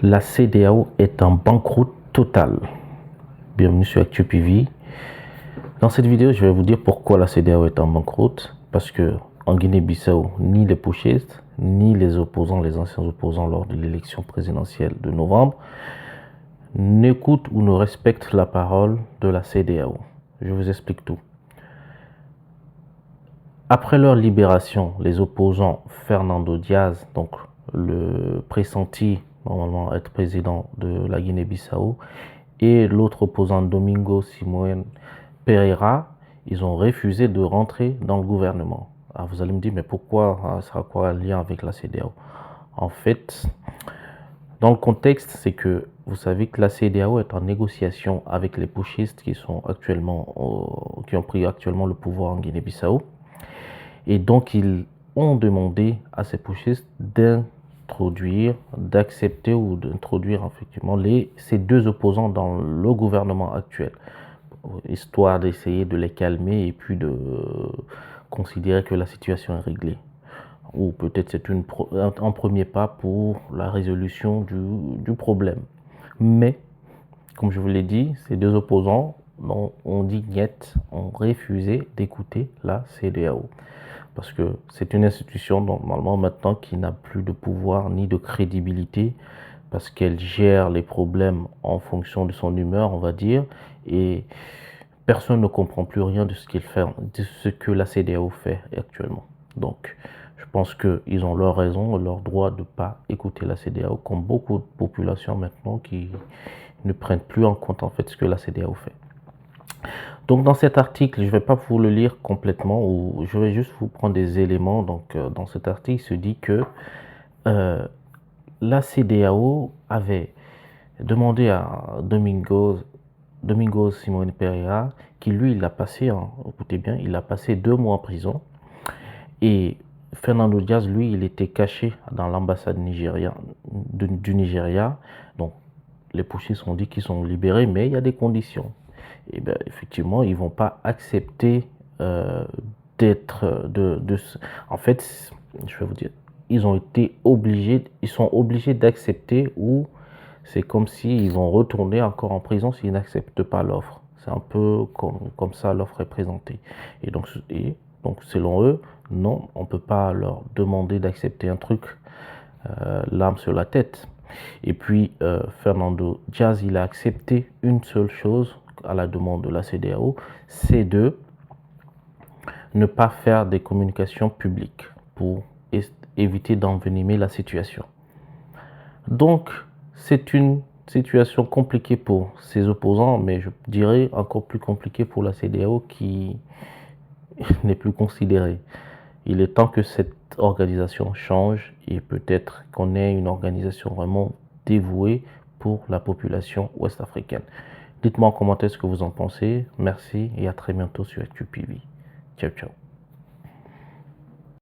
La CEDEAO est en banqueroute totale. Bienvenue sur ActuPV. Dans cette vidéo, je vais vous dire pourquoi la CEDEAO est en banqueroute. Parce que en Guinée-Bissau, ni les putschistes, ni les opposants, les anciens opposants lors de l'élection présidentielle de novembre, n'écoutent ou ne respectent la parole de la CEDEAO. Je vous explique tout. Après leur libération, les opposants Fernando Diaz, donc le pressenti normalement être président de la Guinée-Bissau, et l'autre opposant Domingo Simões Pereira, ils ont refusé de rentrer dans le gouvernement. Alors vous allez me dire, mais pourquoi, ça a quoi un lien avec la CEDEAO? En fait, dans le contexte, c'est que vous savez que la CEDEAO est en négociation avec les putschistes qui ont pris actuellement le pouvoir en Guinée-Bissau. Et donc, ils ont demandé à ces putschistes d'accepter ou d'introduire effectivement ces deux opposants dans le gouvernement actuel, histoire d'essayer de les calmer et puis de considérer que la situation est réglée. Ou peut-être c'est un premier pas pour la résolution du problème. Mais, comme je vous l'ai dit, ces deux opposants ont dit niet, ont refusé d'écouter la CEDEAO. Parce que c'est une institution normalement maintenant qui n'a plus de pouvoir ni de crédibilité, parce qu'elle gère les problèmes en fonction de son humeur, on va dire, et personne ne comprend plus rien de ce que la CEDEAO fait actuellement. Donc, je pense qu'ils ont leur raison, leur droit de ne pas écouter la CEDEAO, comme beaucoup de populations maintenant qui ne prennent plus en compte en fait ce que la CEDEAO fait. Donc dans cet article, je ne vais pas vous le lire complètement, ou je vais juste vous prendre des éléments. Donc dans cet article, il se dit que la CEDEAO avait demandé à Domingo Simões Pereira, qui lui, il a passé, écoutez bien, il a passé 2 mois en prison. Et Fernando Diaz, lui, il était caché dans l'ambassade du Nigeria. Donc les putschistes ont dit qu'ils sont libérés, mais il y a des conditions. Et bien, effectivement, ils ne vont pas accepter En fait, je vais vous dire, ils sont obligés d'accepter, ou c'est comme s'ils vont retourner encore en prison s'ils n'acceptent pas l'offre. C'est un peu comme ça l'offre est présentée. Et donc, selon eux, non, on ne peut pas leur demander d'accepter un truc, l'arme sur la tête. Et puis, Fernando Diaz, il a accepté une seule chose à la demande de la CEDEAO, c'est de ne pas faire des communications publiques pour éviter d'envenimer la situation. Donc, c'est une situation compliquée pour ses opposants, mais je dirais encore plus compliquée pour la CEDEAO qui n'est plus considérée. Il est temps que cette organisation change et peut-être qu'on ait une organisation vraiment dévouée pour la population ouest-africaine. Dites-moi en commentaire ce que vous en pensez. Merci et à très bientôt sur ActuPV. Ciao, ciao.